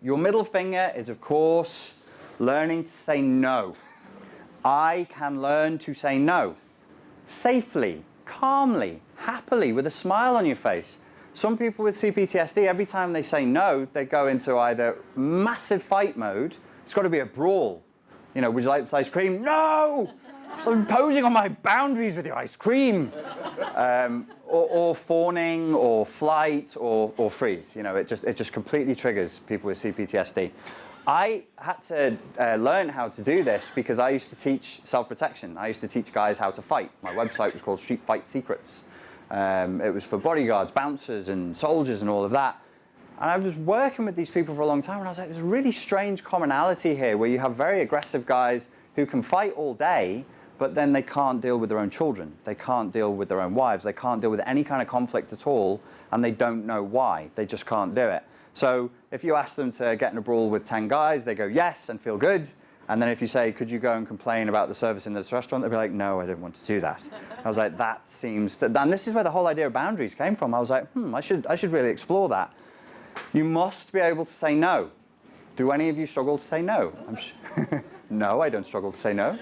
your middle finger is, of course, learning to say no. I can learn to say no. Safely, calmly, happily, with a smile on your face. Some people with CPTSD, every time they say no, they go into either massive fight mode. It's got to be a brawl. You know, would you like this ice cream? No! Stop imposing on my boundaries with your ice cream. Or fawning, or flight, or freeze. You know, it just completely triggers people with CPTSD. I had to learn how to do this because I used to teach self-protection. I used to teach guys how to fight. My website was called Street Fight Secrets. It was for bodyguards, bouncers, and soldiers, and all of that. And I was working with these people for a long time, and I was like, there's a really strange commonality here where you have very aggressive guys who can fight all day, but then they can't deal with their own children. They can't deal with their own wives. They can't deal with any kind of conflict at all, and they don't know why. They just can't do it. So if you ask them to get in a brawl with 10 guys, they go yes and feel good. And then if you say, could you go and complain about the service in this restaurant? They'll be like, no, I don't want to do that. I was like, that seems... And this is where the whole idea of boundaries came from. I was like, I should really explore that. You must be able to say no. Do any of you struggle to say no? No, I don't struggle to say no.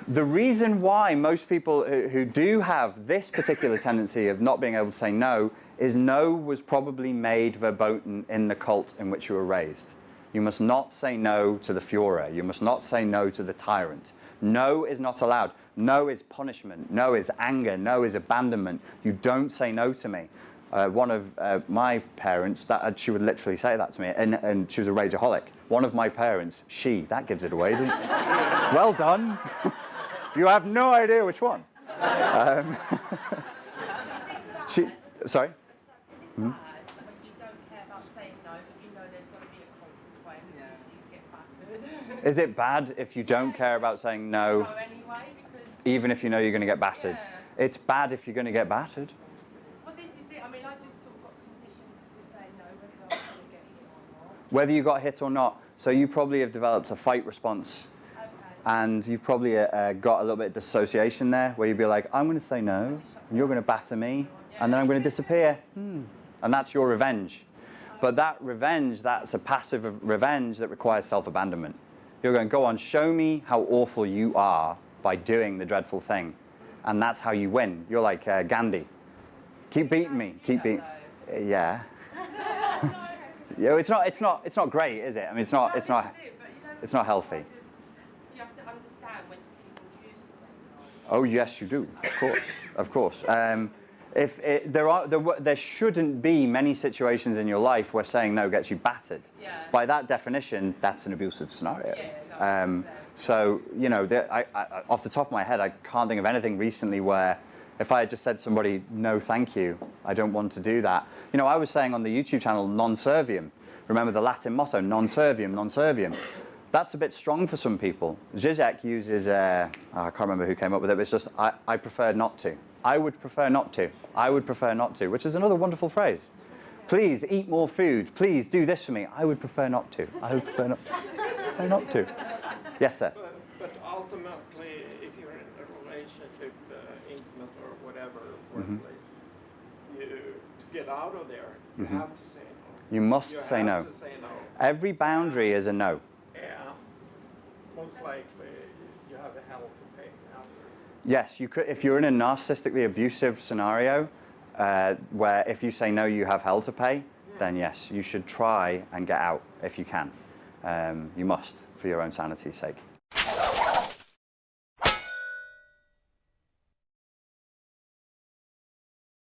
The reason why most people who do have this particular tendency of not being able to say no is no was probably made verboten in the cult in which you were raised. You must not say no to the Führer. You must not say no to the tyrant. No is not allowed. No is punishment. No is anger. No is abandonment. You don't say no to me. One of my parents, she would literally say that to me, and she was a rageaholic. One of my parents, that gives it away, didn't it? Well done. You have no idea which one. Sorry? You don't care about saying no, but you know there's going to be a consequence if you get battered. Is it bad if you don't care about saying no, anyway, because even if you know you're going to get battered? Yeah. It's bad if you're going to get battered. Well, this is it. I mean, I just sort of got conditioned to just say no whether I was going to get hit or not. Whether you got hit or not. So you probably have developed a fight response. Okay. And you've probably got a little bit of dissociation there, where you'd be like, I'm going to say no, and you're going to batter me, and then I'm going to disappear. And that's your revenge. But that revenge, that's a passive revenge that requires self-abandonment. You're going, go on, show me how awful you are by doing the dreadful thing. And that's how you win. You're like Gandhi. Keep beating me. Keep beating. Yeah. Yeah. It's not great, is it? I mean, it's not healthy. You have to understand when people choose to say no. Oh yes, you do. Of course. There shouldn't be many situations in your life where saying no gets you battered. Yeah. By that definition, that's an abusive scenario. Yeah, so, you know, off the top of my head, I can't think of anything recently where if I had just said to somebody, no, thank you, I don't want to do that. You know, I was saying on the YouTube channel, non serviam. Remember the Latin motto, non serviam, non serviam. That's a bit strong for some people. Zizek uses, I can't remember who came up with it, but it's just, I prefer not to. I would prefer not to. I would prefer not to, which is another wonderful phrase. Please eat more food. Please do this for me. I would prefer not to. I would prefer not to. Prefer not to. Yes, sir. But ultimately, if you're in a relationship, intimate or whatever, workplace, to get out of there, you have to say no. You must say no. To say no. Every boundary is a no. Yeah. Most likely, you have a hell to pay after. Yes, you could. If you're in a narcissistically abusive scenario, where if you say no, you have hell to pay, then yes, you should try and get out if you can. You must, for your own sanity's sake.